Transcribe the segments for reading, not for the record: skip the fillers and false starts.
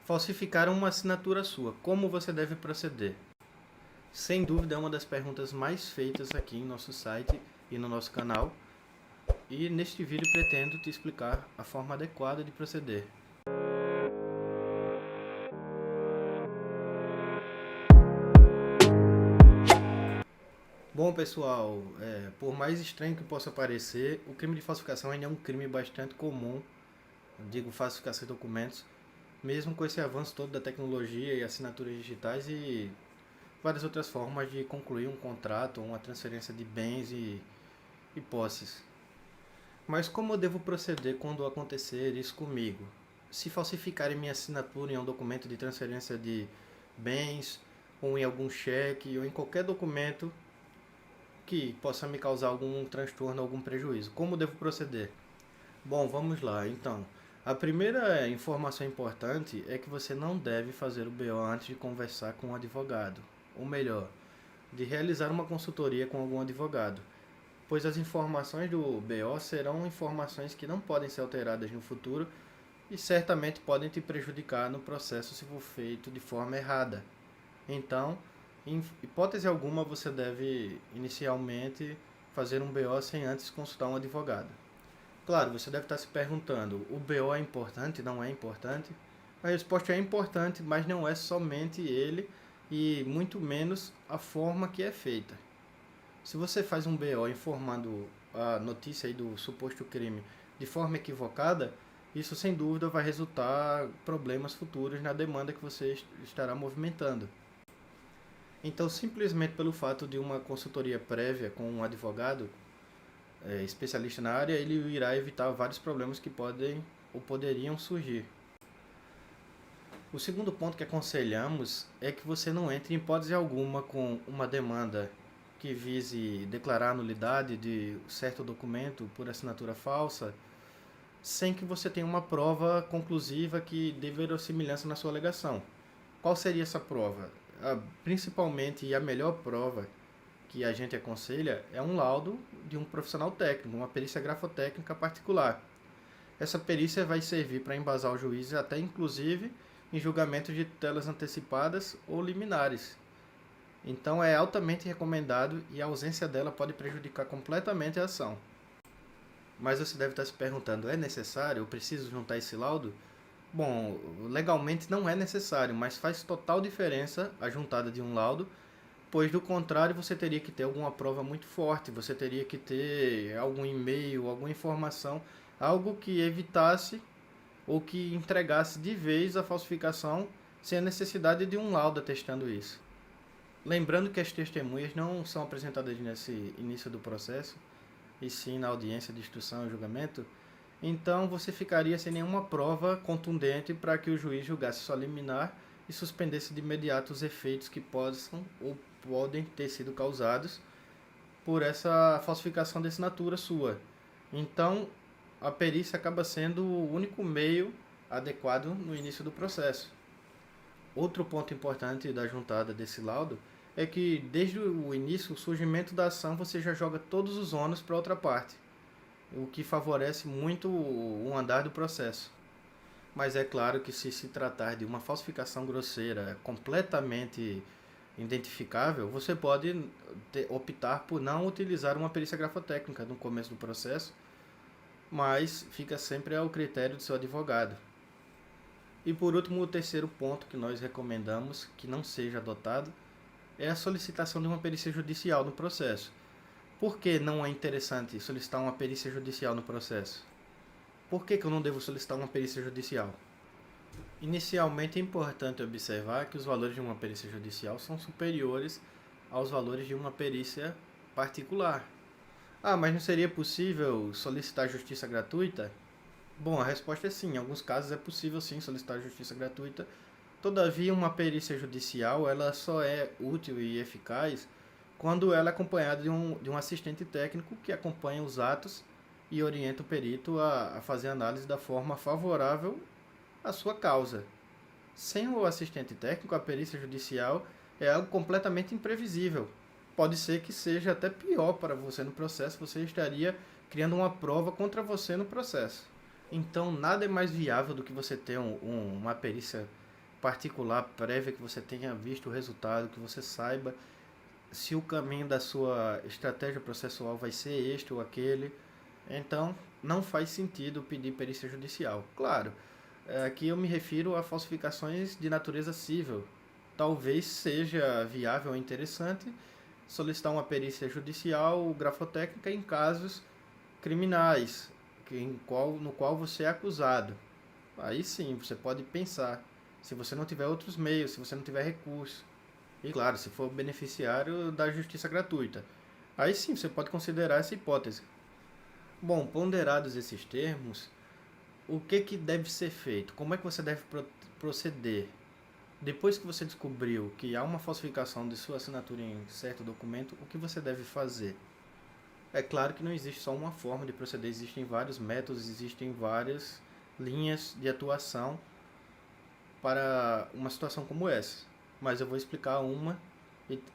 Falsificaram uma assinatura sua. Como você deve proceder? Sem dúvida é uma das perguntas mais feitas aqui em nosso site e no nosso canal. E neste vídeo pretendo te explicar a forma adequada de proceder. Bom, pessoal, por mais estranho que possa parecer, o crime de falsificação ainda é um crime bastante comum. Digo falsificação de documentos, mesmo com esse avanço todo da tecnologia e assinaturas digitais e várias outras formas de concluir um contrato ou uma transferência de bens e posses. Mas como eu devo proceder quando acontecer isso comigo? Se falsificarem minha assinatura em um documento de transferência de bens, ou em algum cheque, ou em qualquer documento que possa me causar algum transtorno, algum prejuízo, como devo proceder? Bom, vamos lá. Então, a primeira informação importante é que você não deve fazer o BO antes de conversar com um advogado, ou melhor, de realizar uma consultoria com algum advogado, pois as informações do BO serão informações que não podem ser alteradas no futuro e certamente podem te prejudicar no processo se for feito de forma errada. Então, em hipótese alguma, você deve inicialmente fazer um BO sem antes consultar um advogado. Claro, você deve estar se perguntando, o BO é importante, não é importante? A resposta é importante, mas não é somente ele e muito menos a forma que é feita. Se você faz um BO informando a notícia aí do suposto crime de forma equivocada, isso sem dúvida vai resultar problemas futuros na demanda que você estará movimentando. Então, simplesmente pelo fato de uma consultoria prévia com um advogado especialista na área, ele irá evitar vários problemas que podem ou poderiam surgir. O segundo ponto que aconselhamos é que você não entre em hipótese alguma com uma demanda que vise declarar a nulidade de certo documento por assinatura falsa, sem que você tenha uma prova conclusiva que dê verossimilhança na sua alegação. Qual seria essa prova? Principalmente, e a melhor prova que a gente aconselha é um laudo de um profissional técnico, uma perícia grafotécnica particular. Essa perícia vai servir para embasar o juiz até inclusive em julgamentos de tutelas antecipadas ou liminares. Então é altamente recomendado e a ausência dela pode prejudicar completamente a ação. Mas você deve estar se perguntando, é necessário? Eu preciso juntar esse laudo? Bom, legalmente não é necessário, mas faz total diferença a juntada de um laudo, pois do contrário você teria que ter alguma prova muito forte, você teria que ter algum e-mail, alguma informação, algo que evitasse ou que entregasse de vez a falsificação sem a necessidade de um laudo atestando isso. Lembrando que as testemunhas não são apresentadas nesse início do processo, e sim na audiência de instrução e julgamento, então você ficaria sem nenhuma prova contundente para que o juiz julgasse sua liminar e suspendesse de imediato os efeitos que possam ou podem ter sido causados por essa falsificação de assinatura sua. Então, a perícia acaba sendo o único meio adequado no início do processo. Outro ponto importante da juntada desse laudo é que desde o início, o surgimento da ação, você já joga todos os ônus para outra parte, o que favorece muito o andar do processo. Mas é claro que se tratar de uma falsificação grosseira, completamente identificável, você pode optar por não utilizar uma perícia grafotécnica no começo do processo, mas fica sempre ao critério do seu advogado. E por último, o terceiro ponto que nós recomendamos que não seja adotado é a solicitação de uma perícia judicial no processo. Por que não é interessante solicitar uma perícia judicial no processo? Por que eu não devo solicitar uma perícia judicial? Inicialmente é importante observar que os valores de uma perícia judicial são superiores aos valores de uma perícia particular. Ah, mas não seria possível solicitar justiça gratuita? Bom, a resposta é sim. Em alguns casos é possível sim solicitar justiça gratuita. Todavia, uma perícia judicial ela só é útil e eficaz quando ela é acompanhada de um assistente técnico que acompanha os atos e orienta o perito a fazer a análise da forma favorável à sua causa. Sem o assistente técnico, a perícia judicial é algo completamente imprevisível. Pode ser que seja até pior para você no processo, você estaria criando uma prova contra você no processo. Então, nada é mais viável do que você ter uma perícia particular, prévia, que você tenha visto o resultado, que você saiba se o caminho da sua estratégia processual vai ser este ou aquele. Então, não faz sentido pedir perícia judicial. Claro, aqui eu me refiro a falsificações de natureza civil. Talvez seja viável ou interessante solicitar uma perícia judicial grafotécnica em casos criminais, no qual você é acusado. Aí sim, você pode pensar, se você não tiver outros meios, se você não tiver recurso. E claro, se for beneficiário da justiça gratuita. Aí sim, você pode considerar essa hipótese. Bom, ponderados esses termos, o que deve ser feito? Como é que você deve proceder? Depois que você descobriu que há uma falsificação de sua assinatura em certo documento, o que você deve fazer? É claro que não existe só uma forma de proceder, existem vários métodos, existem várias linhas de atuação para uma situação como essa. Mas eu vou explicar uma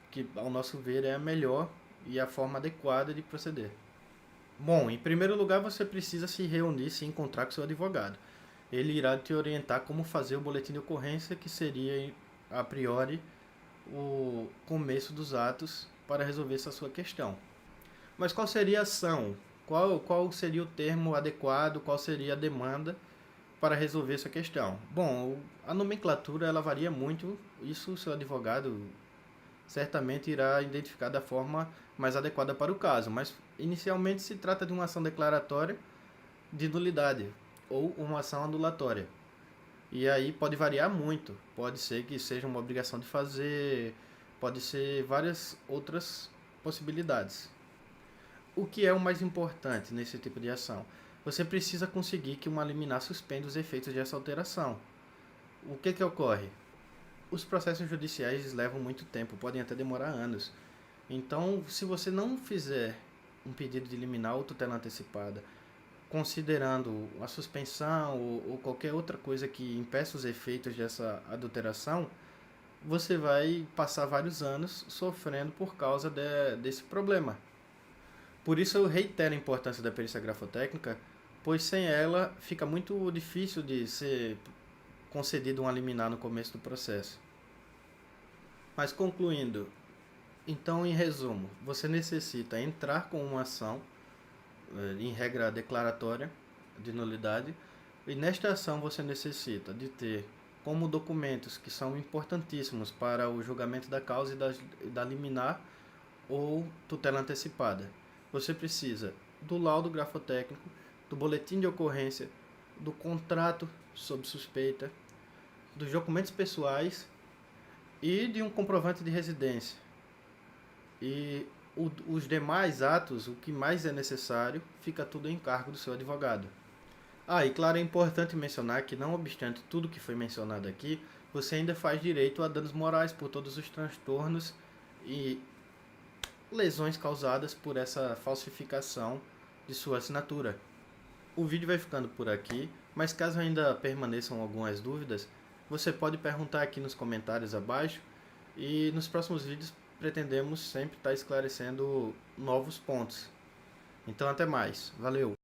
que, ao nosso ver, é a melhor e a forma adequada de proceder. Bom, em primeiro lugar, você precisa se reunir, se encontrar com seu advogado. Ele irá te orientar como fazer o boletim de ocorrência, que seria, a priori, o começo dos atos para resolver essa sua questão. Mas qual seria a ação? Qual seria o termo adequado? Qual seria a demanda para resolver essa questão? Bom, a nomenclatura ela varia muito, isso o seu advogado certamente irá identificar da forma mais adequada para o caso, mas inicialmente se trata de uma ação declaratória de nulidade ou uma ação anulatória. E aí pode variar muito, pode ser que seja uma obrigação de fazer, pode ser várias outras possibilidades. O que é o mais importante nesse tipo de ação? Você precisa conseguir que uma liminar suspenda os efeitos dessa alteração. O que ocorre? Os processos judiciais levam muito tempo, podem até demorar anos. Então, se você não fizer um pedido de liminar ou tutela antecipada, considerando a suspensão ou qualquer outra coisa que impeça os efeitos dessa adulteração, você vai passar vários anos sofrendo por causa desse problema. Por isso eu reitero a importância da perícia grafotécnica, pois sem ela fica muito difícil de ser concedido uma liminar no começo do processo. Mas concluindo, então em resumo, você necessita entrar com uma ação, em regra declaratória de nulidade, e nesta ação você necessita de ter como documentos que são importantíssimos para o julgamento da causa e da liminar ou tutela antecipada. Você precisa do laudo grafotécnico, do boletim de ocorrência, do contrato sob suspeita, dos documentos pessoais e de um comprovante de residência. E os demais atos, o que mais é necessário, fica tudo em cargo do seu advogado. E claro, é importante mencionar que, não obstante tudo que foi mencionado aqui, você ainda faz direito a danos morais por todos os transtornos e lesões causadas por essa falsificação de sua assinatura. O vídeo vai ficando por aqui, mas caso ainda permaneçam algumas dúvidas, você pode perguntar aqui nos comentários abaixo e nos próximos vídeos pretendemos sempre estar esclarecendo novos pontos. Então até mais, valeu!